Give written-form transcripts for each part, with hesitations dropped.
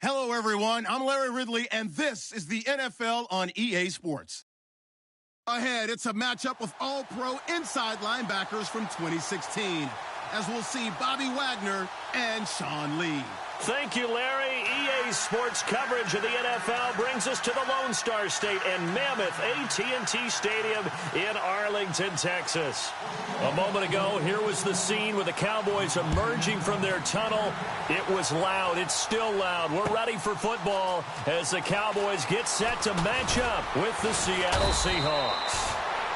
Hello, everyone. I'm Larry Ridley, and this is the NFL on EA Sports. Ahead, it's a matchup with all-pro inside linebackers from 2016, as we'll see Bobby Wagner and Sean Lee. Thank you, Larry. EA Sports coverage of the NFL brings us to the Lone Star State and Mammoth AT&T Stadium in Arlington, Texas. A moment ago, here was the scene with the Cowboys emerging from their tunnel. It was loud. It's still loud. We're ready for football as the Cowboys get set to match up with the Seattle Seahawks.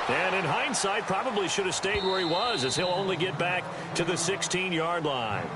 And in hindsight, probably should have stayed where he was, as he'll only get back to the 16-yard line.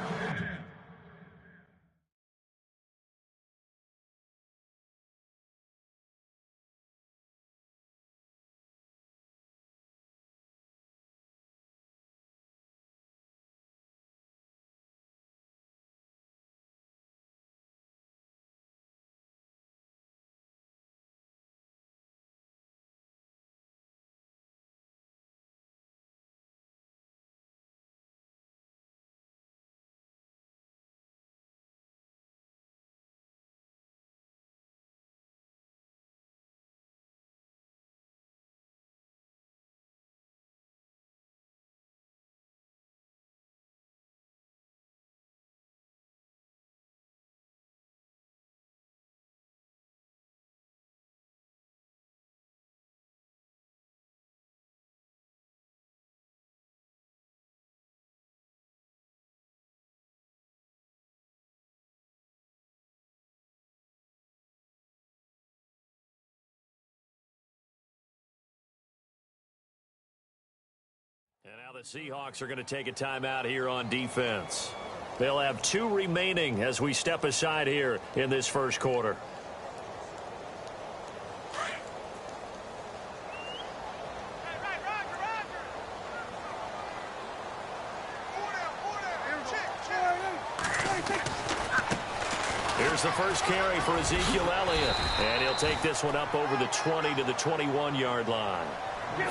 And now the Seahawks are going to take a timeout here on defense. They'll have 2 remaining as we step aside here in this first quarter. Here's the first carry for Ezekiel Elliott, and he'll take this one up over the 20 to the 21-yard line.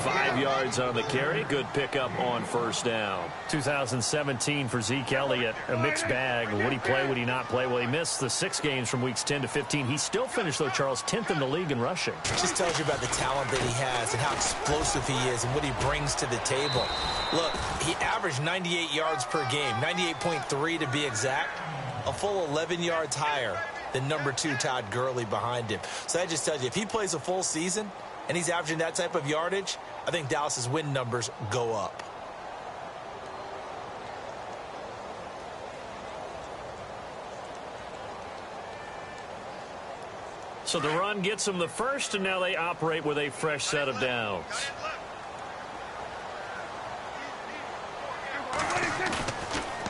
5 yards on the carry. Good pickup on first down. 2017 for Zeke Elliott, a mixed bag. Would he play? Would he not play? Well, he missed the 6 games from weeks 10 to 15. He still finished, though, Charles, 10th in the league in rushing. It just tells you about the talent that he has and how explosive he is and what he brings to the table. Look, he averaged 98 yards per game, 98.3 to be exact, a full 11 yards higher than number 2 Todd Gurley behind him. So that just tells you, if he plays a full season and he's averaging that type of yardage, I think Dallas's win numbers go up. So the run gets them the first, and now they operate with a fresh set of downs.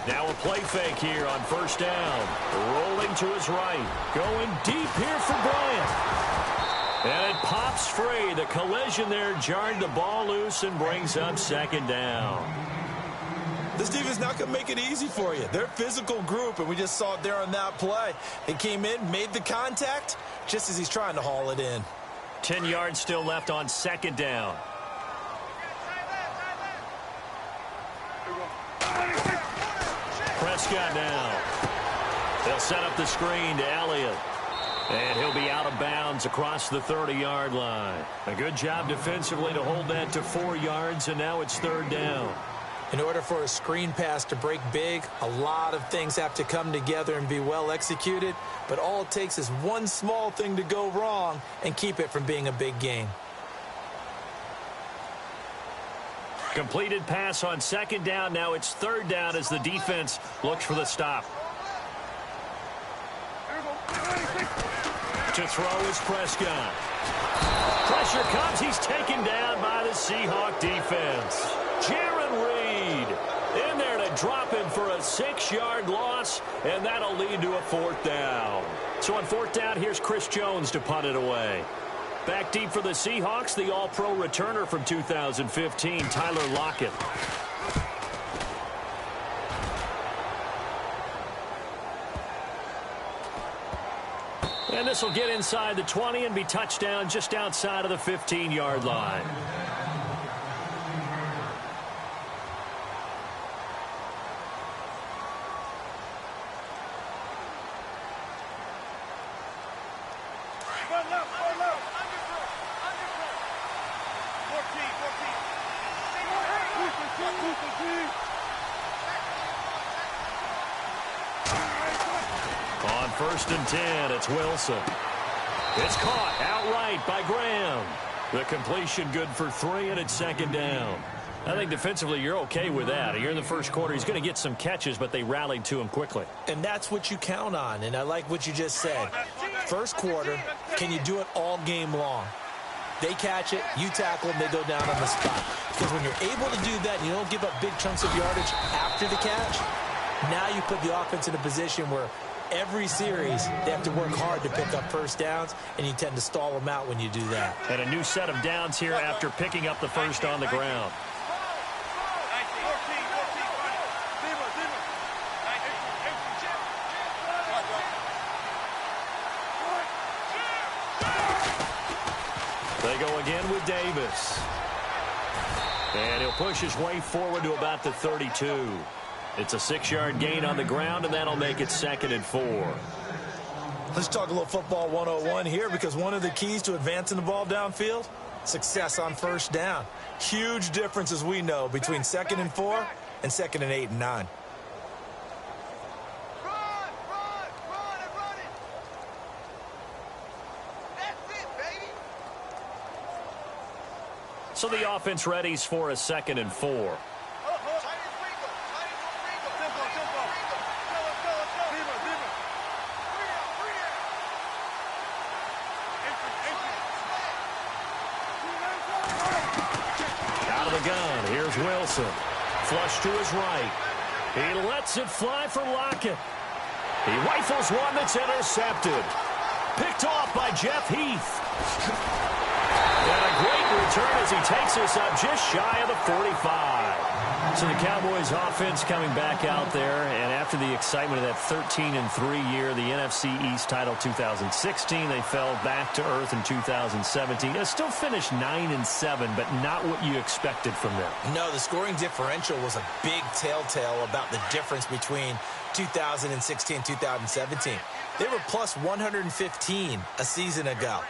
Now a play fake here on first down. Rolling to his right. Going deep here for Bryant. And it pops free. The collision there jarred the ball loose and brings up second down. This defense not going to make it easy for you. They're a physical group, and we just saw it there on that play. They came in, made the contact, just as he's trying to haul it in. 10 yards still left on second down. Prescott now. They'll set up the screen to Elliott. And he'll be out of bounds across the 30-yard line. A good job defensively to hold that to 4 yards, and now it's third down. In order for a screen pass to break big, a lot of things have to come together and be well executed, but all it takes is one small thing to go wrong and keep it from being a big gain. Completed pass on second down. Now it's third down as the defense looks for the stop. To throw is Prescott. Pressure comes. He's taken down by the Seahawk defense. Jaron Reed in there to drop him for a 6-yard loss, and that'll lead to a fourth down. So on fourth down, here's Chris Jones to punt it away. Back deep for the Seahawks, the all-pro returner from 2015, Tyler Lockett. And this will get inside the 20 and be touchdown just outside of the 15-yard line. On 1st and 10, it's Wilson. It's caught outright by Graham. The completion good for 3, and it's 2nd down. I think defensively you're okay with that. Here in the first quarter, he's going to get some catches, but they rallied to him quickly. And that's what you count on, and I like what you just said. First quarter, can you do it all game long? They catch it, you tackle them, they go down on the spot. Because when you're able to do that and you don't give up big chunks of yardage after the catch, now you put the offense in a position where every series they have to work hard to pick up first downs, and you tend to stall them out when you do that. And a new set of downs here after picking up the first on the ground. They go again with Davis. And he'll push his way forward to about the 32. It's a 6-yard gain on the ground, and that'll make it 2nd and 4. Let's talk a little football 101 here, because one of the keys to advancing the ball downfield, success on first down. Huge difference, as we know, between 2nd and 4 and 2nd and 8 and 9. So the offense readies for a 2nd and 4. Out of the gun, here's Wilson. Flush to his right. He lets it fly for Lockett. He rifles one that's intercepted. Picked off by Jeff Heath. And a great return as he takes this up just shy of the 45. So the Cowboys offense coming back out there, and after the excitement of that 13-3 year, the NFC East title 2016, they fell back to earth in 2017. They still finished 9-7, but not what you expected from them. No, the scoring differential was a big telltale about the difference between 2016 and 2017. They were plus 115 a season ago.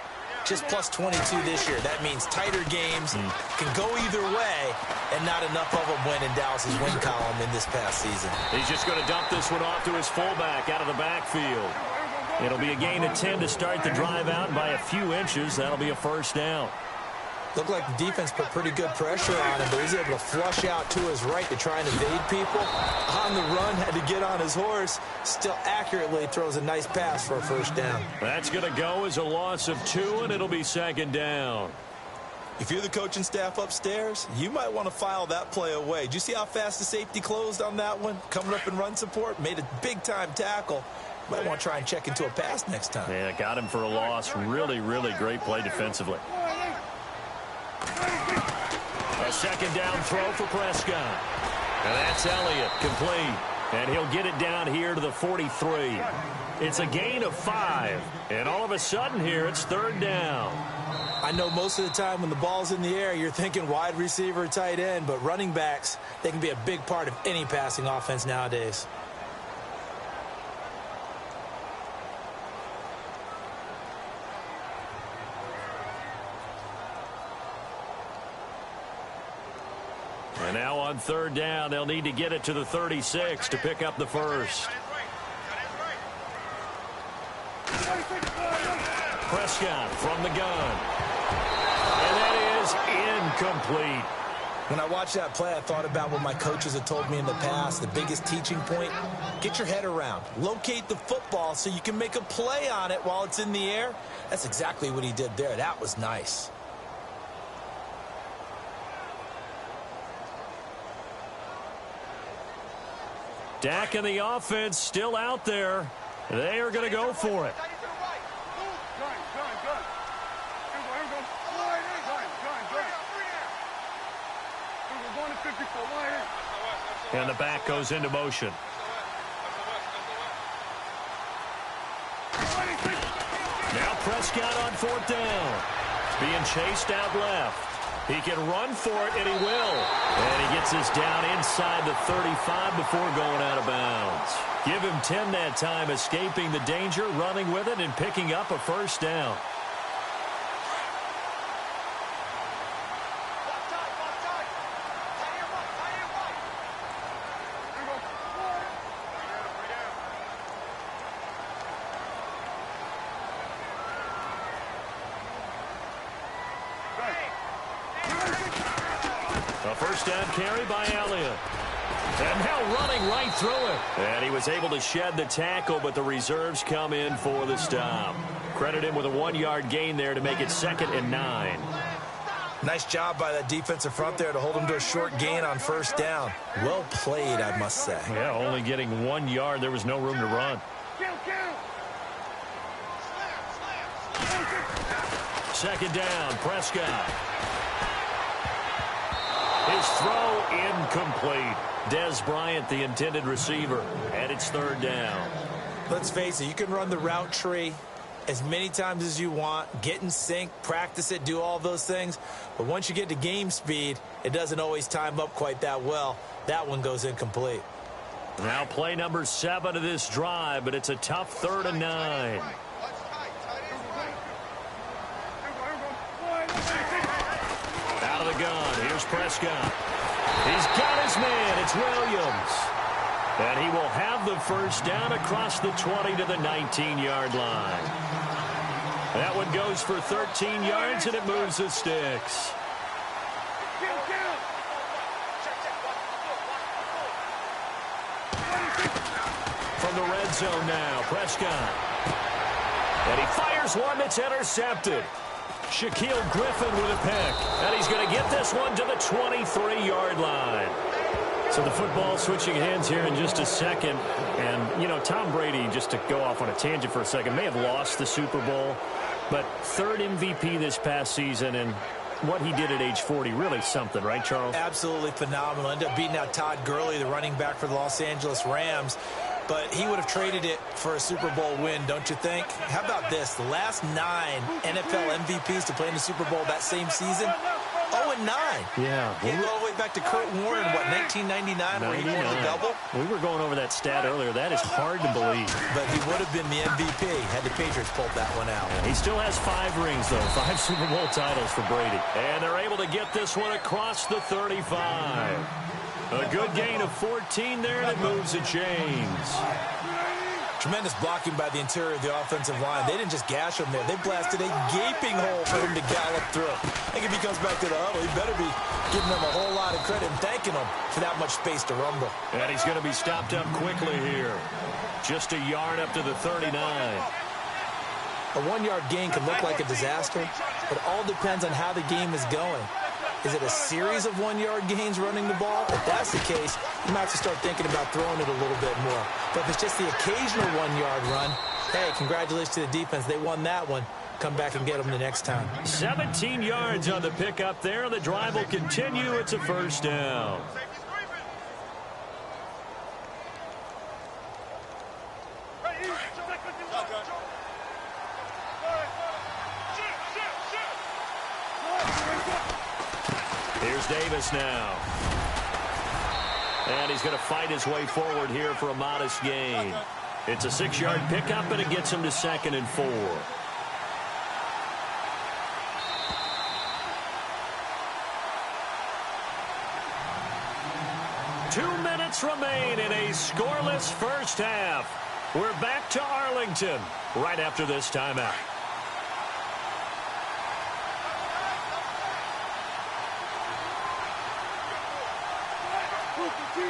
Just plus 22 this year. That means tighter games can go either way, and not enough of them win in Dallas's win column in this past season. He's just going to dump this one off to his fullback out of the backfield. It'll be a gain of 10 to start the drive out by a few inches. That'll be a first down. Looked like the defense put pretty good pressure on him, but he's able to flush out to his right to try and evade people. On the run, had to get on his horse. Still accurately throws a nice pass for a first down. That's going to go as a loss of 2, and it'll be 2nd down. If you're the coaching staff upstairs, you might want to file that play away. Did you see how fast the safety closed on that one? Coming up in run support, made a big-time tackle. Might want to try and check into a pass next time. Yeah, got him for a loss. Really, really great play defensively. A 2nd down throw for Prescott. And that's Elliott, complete. And he'll get it down here to the 43. It's a gain of 5. And all of a sudden here, it's 3rd down. I know most of the time when the ball's in the air, you're thinking wide receiver, tight end, but running backs, they can be a big part of any passing offense nowadays. And now on 3rd down, they'll need to get it to the 36 to pick up the first. Prescott from the gun. And that is incomplete. When I watched that play, I thought about what my coaches had told me in the past. The biggest teaching point, get your head around. Locate the football so you can make a play on it while it's in the air. That's exactly what he did there. That was nice. Dak and the offense still out there. They are going to go for it. And the back goes into motion. Now Prescott on 4th down. Being chased out left. He can run for it, and he will. And he gets this down inside the 35 before going out of bounds. Give him 10 that time, escaping the danger, running with it, and picking up a first down. A first down carry by Elliott. And now running right through it. And he was able to shed the tackle, but the reserves come in for the stop. Credit him with a 1-yard gain there to make it 2nd and 9. Nice job by that defensive front there to hold him to a short gain on first down. Well played, I must say. Yeah, only getting 1 yard. There was no room to run. Second down, Prescott. His throw incomplete. Des Bryant, the intended receiver, and it's 3rd down. Let's face it, you can run the route tree as many times as you want, get in sync, practice it, do all those things. But once you get to game speed, it doesn't always time up quite that well. That one goes incomplete. Now play number 7 of this drive, but it's a tough 3rd and 9. Out of the gun, here's Prescott. He's got his man, it's Williams. And he will have the first down across the 20 to the 19-yard line. That one goes for 13 yards, and it moves the sticks. From the red zone now, Prescott. And he fires one that's intercepted. Shaquille Griffin with a pick. And he's going to get this one to the 23-yard line. So the football switching hands here in just a second. And, you know, Tom Brady, just to go off on a tangent for a second, may have lost the Super Bowl. But 3rd MVP this past season, and what he did at age 40, really something, right, Charles? Absolutely phenomenal. Ended up beating out Todd Gurley, the running back for the Los Angeles Rams. But he would have traded it for a Super Bowl win, don't you think? How about this? The last 9 NFL MVPs to play in the Super Bowl that same season, 0-9. Yeah. Can't go all the way back to Kurt Warner in, what, 1999, where he won the double? We were going over that stat earlier. That is hard to believe. But he would have been the MVP had the Patriots pulled that one out. He still has 5 rings, though. 5 Super Bowl titles for Brady. And they're able to get this one across the 35. A good gain of 14 there, and it moves the chains. Tremendous blocking by the interior of the offensive line. They didn't just gash him there. They blasted a gaping hole for him to gallop through. I think if he comes back to the huddle, he better be giving them a whole lot of credit and thanking them for that much space to rumble. And he's going to be stopped up quickly here. Just a yard up to the 39. A 1-yard gain can look like a disaster, but it all depends on how the game is going. Is it a series of 1-yard gains running the ball? If that's the case, you might have to start thinking about throwing it a little bit more. But if it's just the occasional 1-yard run, hey, congratulations to the defense. They won that one. Come back and get them the next time. 17 yards on the pickup there. The drive will continue. It's a first down. Here's Davis now. And he's going to fight his way forward here for a modest gain. It's a 6-yard pickup, and it gets him to 2nd and 4. Two minutes remain in a scoreless first half. We're back to Arlington right after this timeout.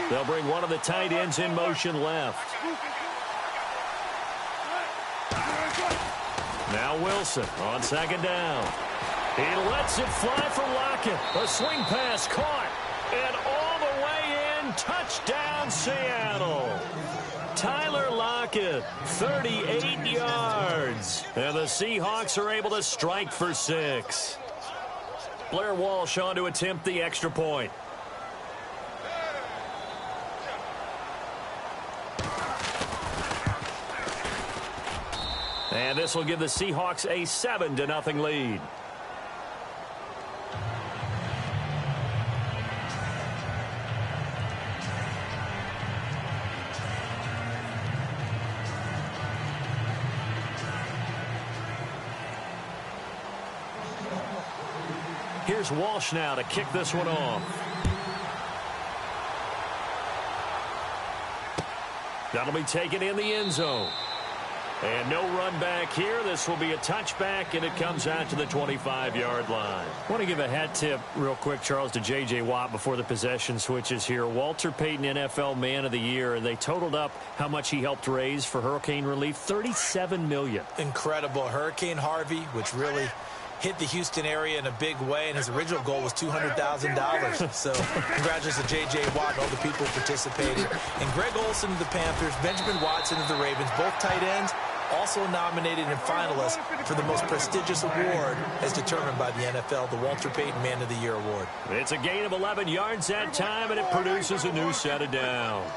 They'll bring one of the tight ends in motion left. Now Wilson on 2nd down. He lets it fly for Lockett. A swing pass caught. And all the way in. Touchdown, Seattle. Tyler Lockett, 38 yards. And the Seahawks are able to strike for 6. Blair Walsh on to attempt the extra point. And this will give the Seahawks a 7-0 lead. Here's Walsh now to kick this one off. That'll be taken in the end zone. And no run back here. This will be a touchback, and it comes out to the 25-yard line. I want to give a hat tip real quick, Charles, to J.J. Watt before the possession switches here. Walter Payton, NFL Man of the Year, and they totaled up how much he helped raise for hurricane relief, $37 million. Incredible. Hurricane Harvey, which really hit the Houston area in a big way, and his original goal was $200,000. So congratulations to J.J. Watt and all the people who participated. And Greg Olsen of the Panthers, Benjamin Watson of the Ravens, both tight ends, also nominated and finalists for the most prestigious award as determined by the NFL, the Walter Payton Man of the Year Award. It's a gain of 11 yards that time, and it produces a new set of downs.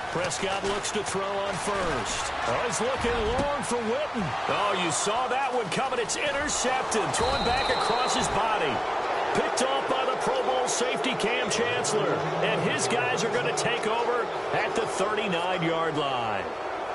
Prescott looks to throw on first. Oh, he's looking long for Witten. Oh, you saw that one coming. It's intercepted. Throwing back across his body. Picked off by the Pro Bowl safety Cam Chancellor. And his guys are going to take over at the 39-yard line.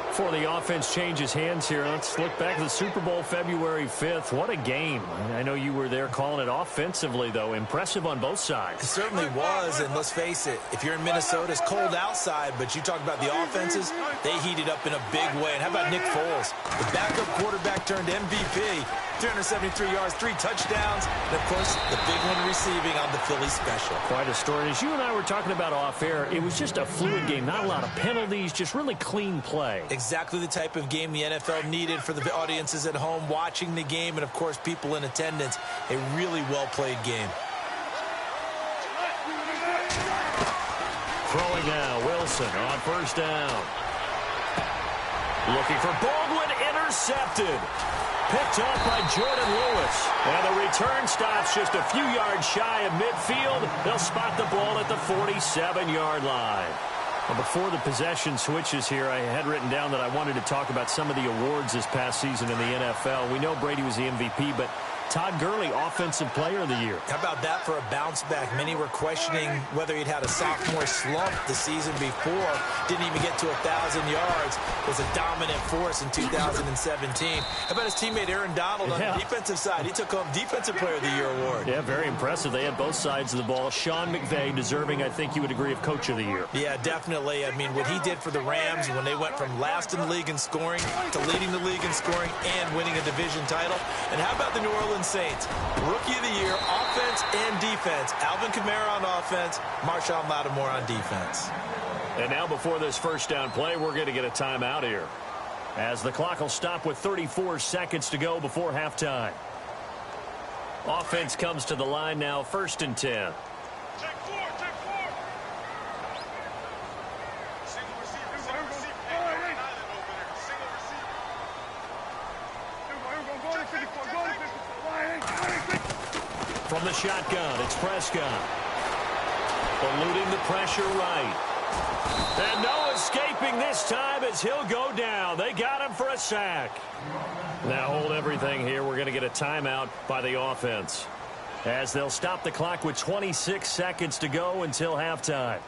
Before the offense changes hands here, let's look back at the Super Bowl February 5th. What a game. I know you were there calling it offensively, though. Impressive on both sides. It certainly was, and let's face it, if you're in Minnesota, it's cold outside, but you talk about the offenses, they heated up in a big way. And how about Nick Foles? The backup quarterback turned MVP. 373 yards, 3 touchdowns, and, of course, the big one receiving on the Philly special. Quite a story. As you and I were talking about off air, it was just a fluid game. Not a lot of penalties, just really clean play. Exactly the type of game the NFL needed for the audiences at home watching the game and, of course, people in attendance. A really well-played game. Throwing now, Wilson on first down. Looking for Baldwin, intercepted. Picked off by Jordan Lewis. And the return stops just a few yards shy of midfield. They'll spot the ball at the 47-yard line. Well, before the possession switches here, I had written down that I wanted to talk about some of the awards this past season in the NFL. We know Brady was the MVP, but Todd Gurley, Offensive Player of the Year. How about that for a bounce back? Many were questioning whether he'd had a sophomore slump the season before. Didn't even get to 1,000 yards. Was a dominant force in 2017. How about his teammate Aaron Donald on the defensive side? He took home Defensive Player of the Year award. Yeah, very impressive. They had both sides of the ball. Sean McVay deserving, I think you would agree, of Coach of the Year. Yeah, definitely. I mean, what he did for the Rams when they went from last in the league in scoring to leading the league in scoring and winning a division title. And how about the New Orleans Saints? Rookie of the Year, offense and defense. Alvin Kamara on offense, Marshawn Lattimore on defense. And now before this first down play, we're going to get a timeout here, as the clock will stop with 34 seconds to go before halftime. Offense comes to the line now, 1st and 10. From the shotgun, it's Prescott. Eluding the pressure right. And no escaping this time as he'll go down. They got him for a sack. Now hold everything here. We're going to get a timeout by the offense, as they'll stop the clock with 26 seconds to go until halftime.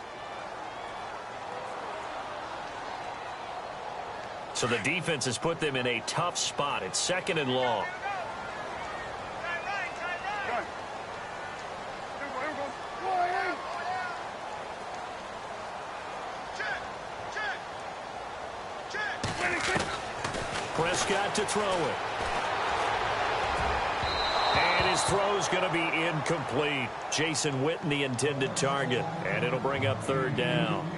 So the defense has put them in a tough spot. It's 2nd and long. Prescott to throw it. And his throw's going to be incomplete. Jason Witten, the intended target. And it'll bring up 3rd down.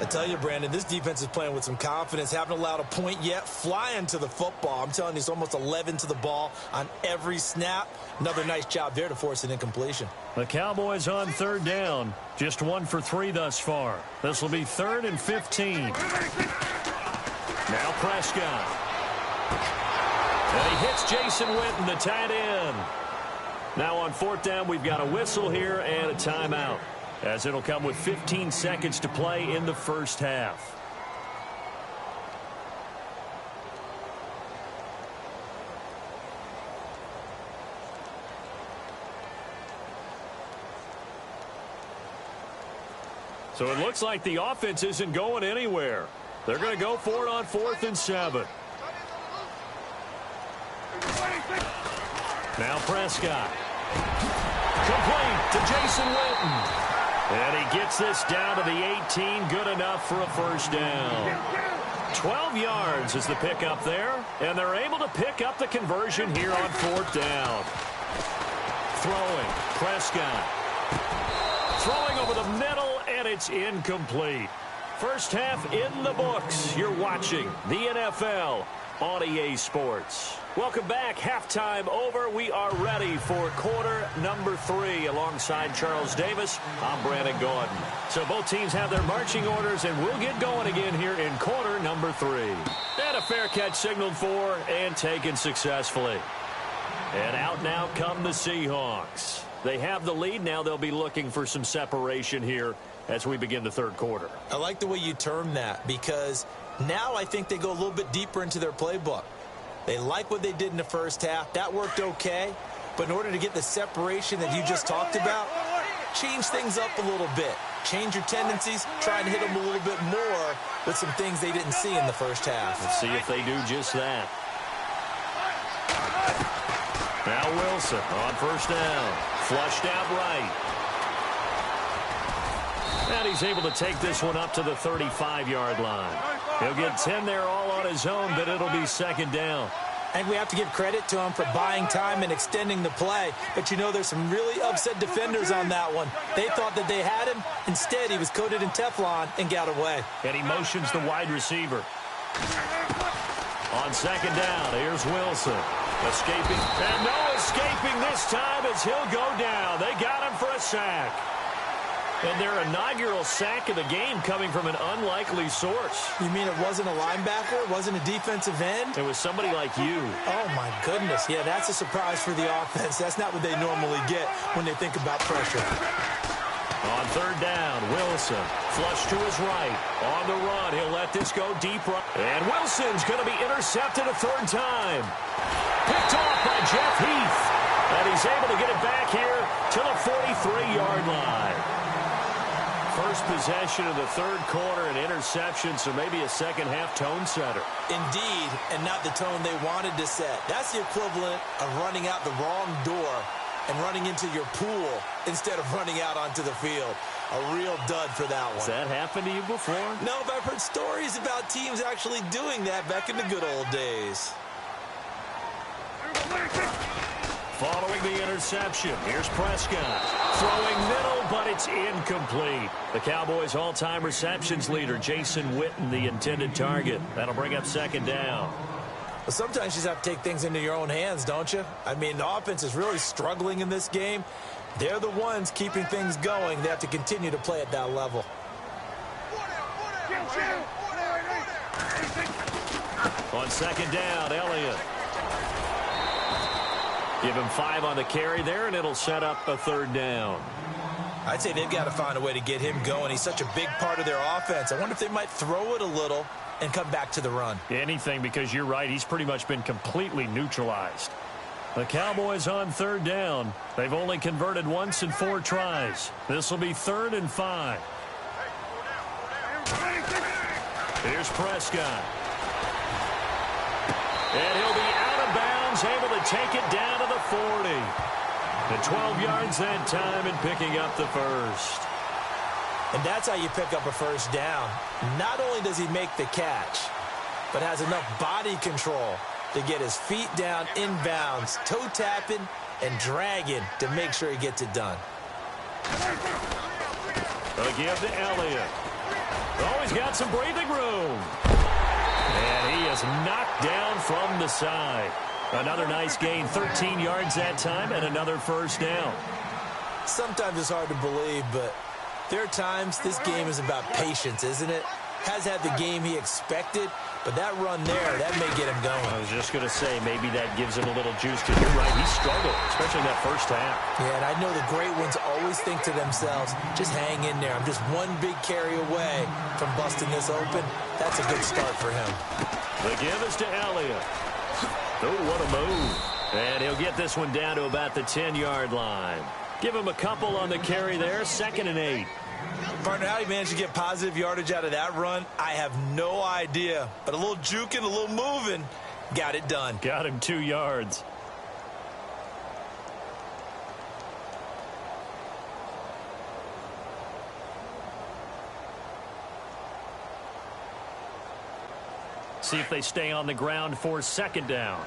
I tell you, Brandon, this defense is playing with some confidence. Haven't allowed a point yet. Flying to the football. I'm telling you, it's almost 11 to the ball on every snap. Another nice job there to force an incompletion. The Cowboys on 3rd down. Just 1 for 3 thus far. This will be 3rd and 15. Now Prescott. And he hits Jason Witten, the tight end. Now on 4th down, we've got a whistle here and a timeout, as it'll come with 15 seconds to play in the first half. So it looks like the offense isn't going anywhere. They're going to go for it on 4th and 7. Now Prescott. Complete to Jason Witten. And he gets this down to the 18. Good enough for a first down. 12 yards is the pickup there. And they're able to pick up the conversion here on fourth down. Throwing. Prescott. Throwing over the middle, and it's incomplete. First half in the books. You're watching the NFL on EA Sports. Welcome back. Halftime over. We are ready for quarter number 3 alongside Charles Davis. I'm Brandon Gordon. So both teams have their marching orders, and we'll get going again here in quarter number 3. And a fair catch signaled for and taken successfully. And out now come the Seahawks. They have the lead. Now they'll be looking for some separation here as we begin the third quarter. I like the way you term that, because now I think they go a little bit deeper into their playbook. They like what they did in the first half. That worked okay. But in order to get the separation that you just talked about, change things up a little bit. Change your tendencies. Try and hit them a little bit more with some things they didn't see in the first half. Let's see if they do just that. Now Wilson on first down. Flushed out right. And he's able to take this one up to the 35-yard line. He'll get 10 there all on his own, but it'll be second down. And we have to give credit to him for buying time and extending the play. But, you know, there's some really upset defenders on that one. They thought that they had him. Instead, he was coated in Teflon and got away. And he motions the wide receiver. On second down, here's Wilson. Escaping. And no escaping this time as he'll go down. They got him for a sack. And their inaugural sack of the game coming from an unlikely source. You mean it wasn't a linebacker? It wasn't a defensive end? It was somebody like you. Oh, my goodness. Yeah, that's a surprise for the offense. That's not what they normally get when they think about pressure. On third down, Wilson. Flush to his right. On the run, he'll let this go deep right. And Wilson's going to be intercepted a third time. Picked off by Jeff Heath. And he's able to get it back here to the 43-yard line. First possession of the third quarter, an interception, so maybe a second-half tone setter. Indeed, and not the tone they wanted to set. That's the equivalent of running out the wrong door and running into your pool instead of running out onto the field. A real dud for that one. Has that happened to you before? No, but I've heard stories about teams actually doing that back in the good old days. Following the interception, here's Prescott. Throwing middle, but it's incomplete. The Cowboys' all-time receptions leader, Jason Witten, the intended target. That'll bring up second down. Well, sometimes you just have to take things into your own hands, don't you? I mean, the offense is really struggling in this game. They're the ones keeping things going. They have to continue to play at that level. On second down, Elliott. Give him 5 on the carry there, and it'll set up a third down. I'd say they've got to find a way to get him going. He's such a big part of their offense. I wonder if they might throw it a little and come back to the run. Anything, because you're right. He's pretty much been completely neutralized. The Cowboys on third down. They've only converted once in 4 tries. This will be 3rd and 5. Here's Prescott. And he'll be out of bounds, able to take it down to the 40. The 12 yards that time and picking up the first. And that's how you pick up a first down. Not only does he make the catch, but has enough body control to get his feet down inbounds, toe tapping and dragging to make sure he gets it done. A give to Elliott. Oh, he's got some breathing room. And he is knocked down from the side. Another nice gain, 13 yards that time, and another first down. Sometimes it's hard to believe, but there are times this game is about patience, isn't it? Has had the game he expected, but that run there, that may get him going. I was just going to say, maybe that gives him a little juice, because you're right, he struggled, especially in that first half. Yeah, and I know the great ones always think to themselves, just hang in there. I'm just one big carry away from busting this open. That's a good start for him. The give is to Elliott. Oh, what a move. And he'll get this one down to about the 10-yard line. Give him a couple on the carry there, 2nd and 8. Partner, how he managed to get positive yardage out of that run, I have no idea. But a little juking, a little moving, got it done. Got him 2 yards. see if they stay on the ground for second down.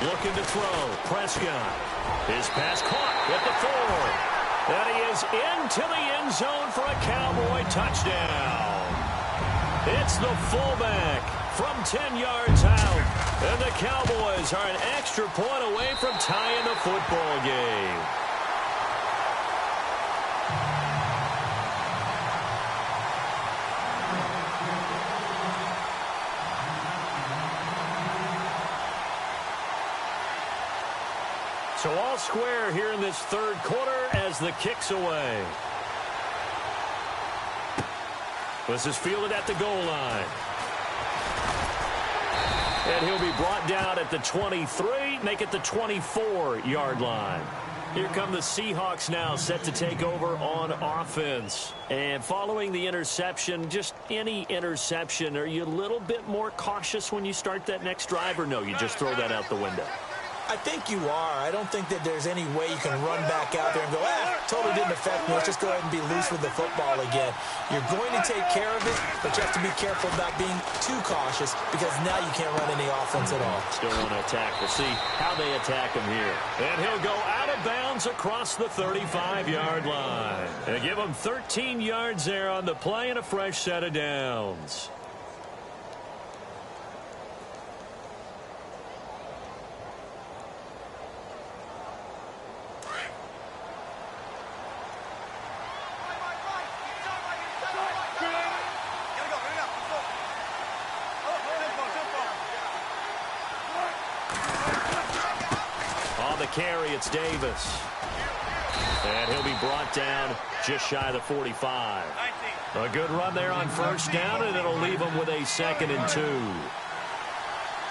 Looking to throw. Prescott. His pass caught at the 4. And he is into the end zone for a Cowboy touchdown. It's the fullback from 10 yards out. And the Cowboys are an extra point away from tying the football game. So all square here in this third quarter as the kick's away. This is fielded at the goal line. And he'll be brought down at the 23, make it the 24-yard line. Here come the Seahawks now, set to take over on offense. And following the interception, just any interception, are you a little bit more cautious when you start that next drive, or no, you just throw that out the window? I think you are. I don't think that there's any way you can run back out there and go, totally didn't affect me. Let's just go ahead and be loose with the football again. You're going to take care of it, but you have to be careful about being too cautious because now you can't run any offense at all. Still want to attack. We'll see how they attack him here. And he'll go out of bounds across the 35-yard line. And give him 13 yards there on the play and a fresh set of downs. Carry, it's Davis. And he'll be brought down just shy of the 45. A good run there on first down, and it'll leave him with a 2nd and 2.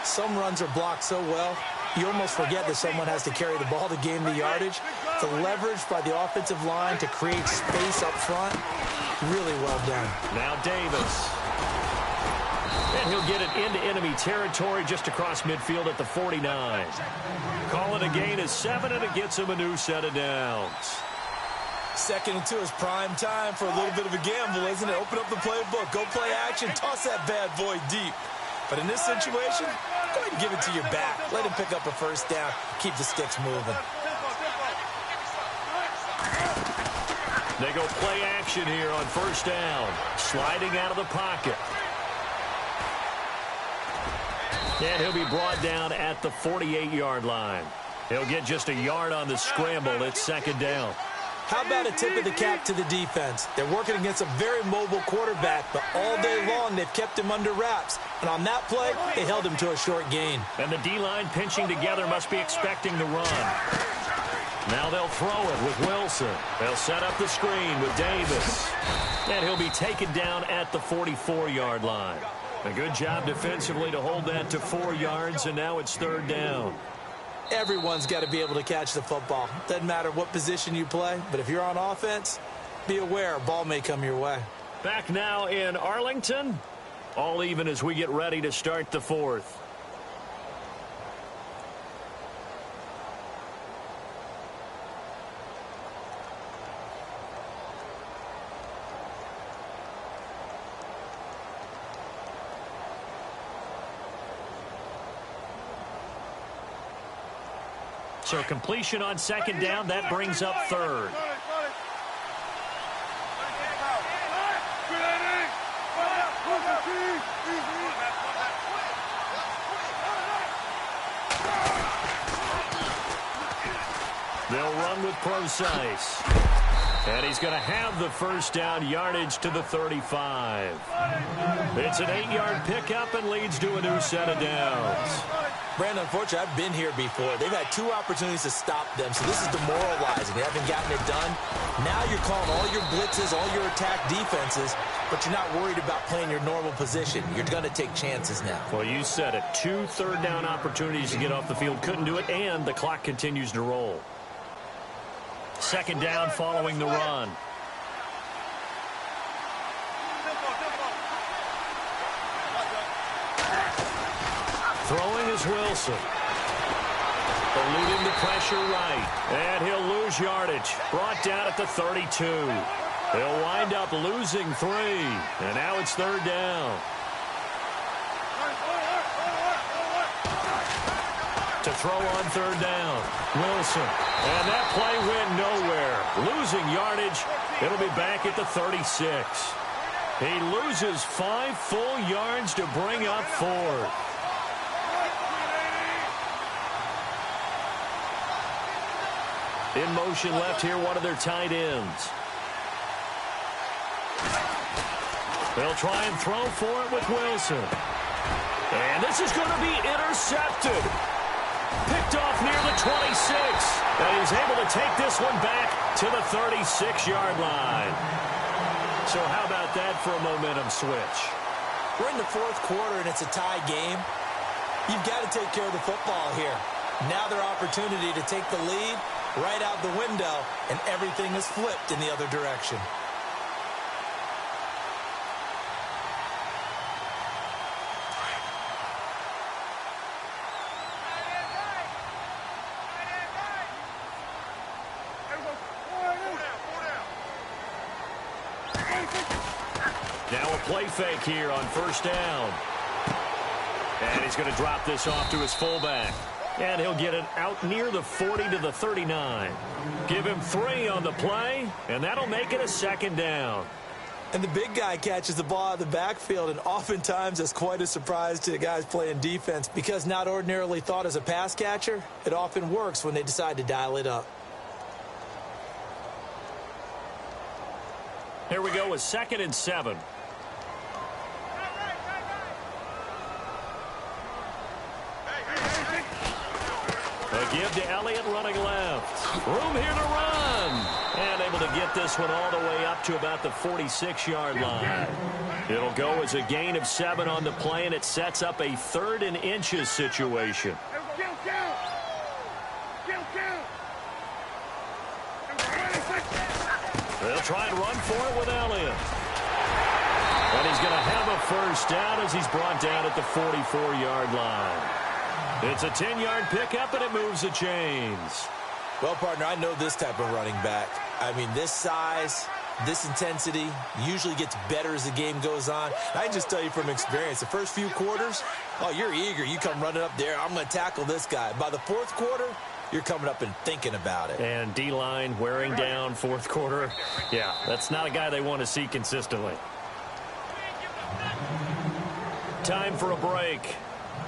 Some runs are blocked so well, you almost forget that someone has to carry the ball to gain the yardage. The leverage by the offensive line to create space up front, really well done. Now Davis. And he'll get it into enemy territory just across midfield at the 49. Call it a gain of 7, and it gets him a new set of downs. 2nd and 2 is prime time for a little bit of a gamble, isn't it? Open up the playbook, go play action, toss that bad boy deep. But in this situation, go ahead and give it to your back. Let him pick up a first down, keep the sticks moving. They go play action here on first down. Sliding out of the pocket. And he'll be brought down at the 48-yard line. He'll get just a yard on the scramble. It's 2nd down. How about a tip of the cap to the defense? They're working against a very mobile quarterback, but all day long they've kept him under wraps. And on that play, they held him to a short gain. And the D-line pinching together must be expecting the run. Now they'll throw it with Wilson. They'll set up the screen with Davis. And he'll be taken down at the 44-yard line. A good job defensively to hold that to 4 yards, and now it's 3rd down. Everyone's got to be able to catch the football. Doesn't matter what position you play, but if you're on offense, be aware a ball may come your way. Back now in Arlington. All even as we get ready to start the 4th. So completion on 2nd down, that brings up 3rd. They'll run with Procise. And he's going to have the first down, yardage to the 35. It's an 8-yard pickup and leads to a new set of downs. Brandon, unfortunately, I've been here before. They've had 2 opportunities to stop them, so this is demoralizing. They haven't gotten it done. Now you're calling all your blitzes, all your attack defenses, but you're not worried about playing your normal position. You're going to take chances now. Well, you said it. 2 third-down opportunities to get off the field. Couldn't do it, and the clock continues to roll. 2nd down following the run. Throwing is Wilson. Eluding the pressure right. And he'll lose yardage. Brought down at the 32. He'll wind up losing 3. And now it's 3rd down. To throw on 3rd down. Wilson. And that play went nowhere. Losing yardage. It'll be back at the 36. He loses 5 full yards to bring up 4. In motion left here, one of their tight ends. They'll try and throw for it with Wilson. And this is going to be intercepted. Picked off near the 26. And he's able to take this one back to the 36-yard line. So how about that for a momentum switch? We're in the 4th quarter, and it's a tie game. You've got to take care of the football here. Now their opportunity to take the lead right out the window, and everything is flipped in the other direction. Now a play fake here on 1st down. And he's going to drop this off to his fullback. And he'll get it out near the 40 to the 39. Give him 3 on the play, and that'll make it a 2nd down. And the big guy catches the ball out of the backfield, and oftentimes that's quite a surprise to the guys playing defense, because not ordinarily thought as a pass catcher, it often works when they decide to dial it up. Here we go with 2nd and 7. A give to Elliott running left. Room here to run. And able to get this one all the way up to about the 46-yard line. It'll go as a gain of 7 on the play, and it sets up a 3rd and inches situation. They'll try and run for it with Elliott. And he's going to have a 1st down as he's brought down at the 44-yard line. It's a 10-yard pickup, and it moves the chains. Well, partner, I know this type of running back. I mean, this size, this intensity usually gets better as the game goes on. I can just tell you from experience, the first few quarters, oh, you're eager. You come running up there, I'm going to tackle this guy. By the 4th quarter, you're coming up and thinking about it. And D-line wearing down 4th quarter. Yeah, that's not a guy they want to see consistently. Time for a break.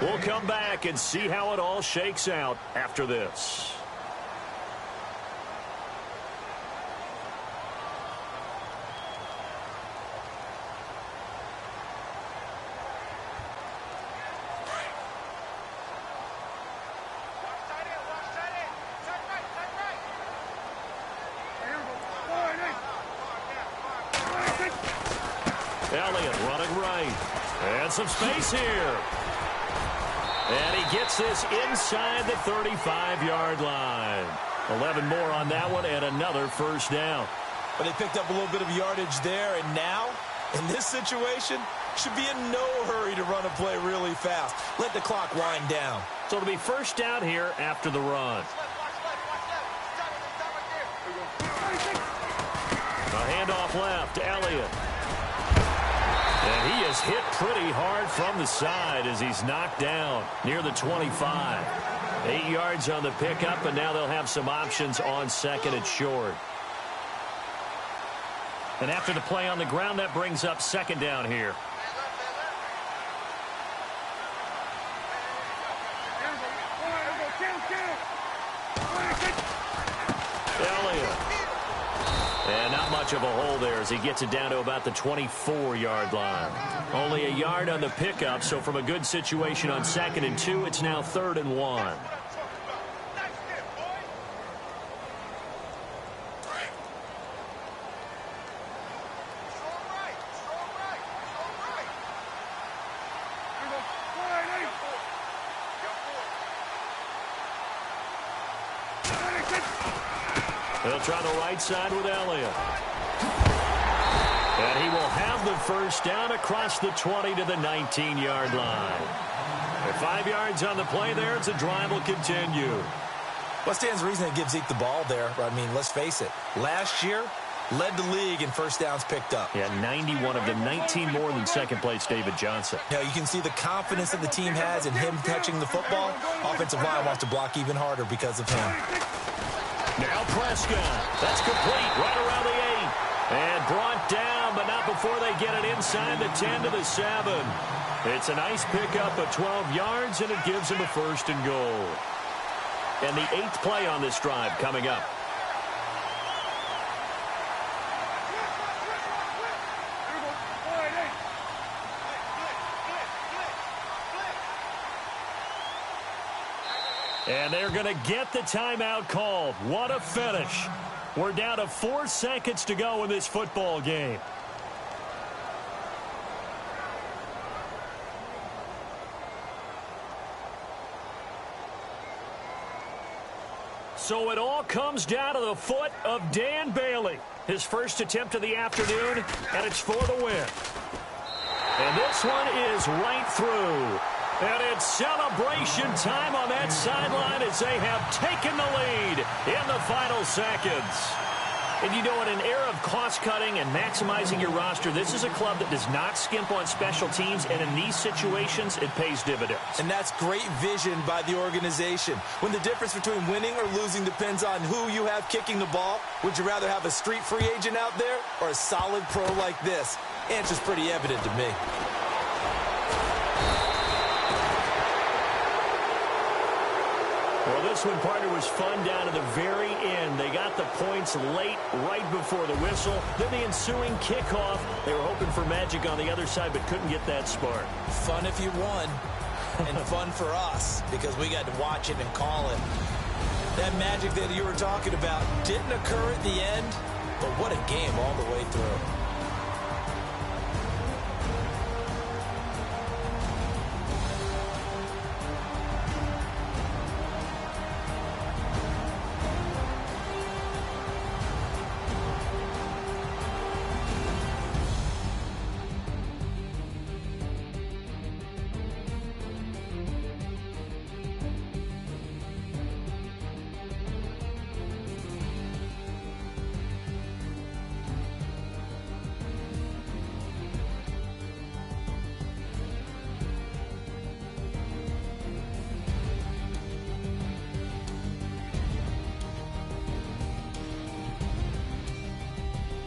We'll come back and see how it all shakes out after this. Elliott running right. And some space here. And he gets this inside the 35-yard line. 11 more on that one and another 1st down. But they picked up a little bit of yardage there, and now, in this situation, should be in no hurry to run a play really fast. Let the clock wind down. So it'll be 1st down here after the run. A handoff left to Elliott. And he is hit pretty hard from the side as he's knocked down near the 25. 8 yards on the pickup, and now they'll have some options on 2nd and short. And after the play on the ground, that brings up 2nd down here. Elliott. And not much of a hole there as he gets it down to about the 24-yard line. Only a yard on the pickup, so from a good situation on 2nd and 2, it's now 3rd and 1. They'll try the right side with Elliott. And he will have the 1st down across the 20 to the 19-yard line. At 5 yards on the play there, the drive will continue. What stands to reason to give Zeke the ball there? I mean, let's face it. Last year, led the league in first downs picked up. Yeah, 91 of them, 19 more than second-place David Johnson. Now, you can see the confidence that the team has in him touching the football. Offensive line wants to block even harder because of him. Now Prescott. That's complete right around the 8. And brought down, but not before they get it inside the 10 to the 7. It's a nice pickup of 12 yards, and it gives him a 1st and goal. And the 8th play on this drive coming up. And they're going to get the timeout called. What a finish. We're down to 4 seconds to go in this football game. So it all comes down to the foot of Dan Bailey. His first attempt of the afternoon, and it's for the win. And this one is right through. And it's celebration time on that sideline as they have taken the lead in the final seconds. And you know, in an era of cost-cutting and maximizing your roster, this is a club that does not skimp on special teams, and in these situations, it pays dividends. And that's great vision by the organization. When the difference between winning or losing depends on who you have kicking the ball, would you rather have a street free agent out there or a solid pro like this? Answer's pretty evident to me. Well, this one, partner, was fun down to the very end. They got the points late, right before the whistle. Then the ensuing kickoff. They were hoping for magic on the other side, but couldn't get that spark. Fun if you won, and fun for us, because we got to watch it and call it. That magic that you were talking about didn't occur at the end, but what a game all the way through.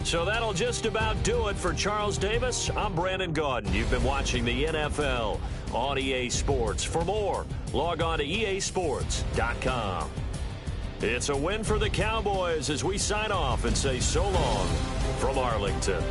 So that'll just about do it for Charles Davis. I'm Brandon Gaudin. You've been watching the NFL on EA Sports. For more, log on to easports.com. It's a win for the Cowboys as we sign off and say so long from Arlington.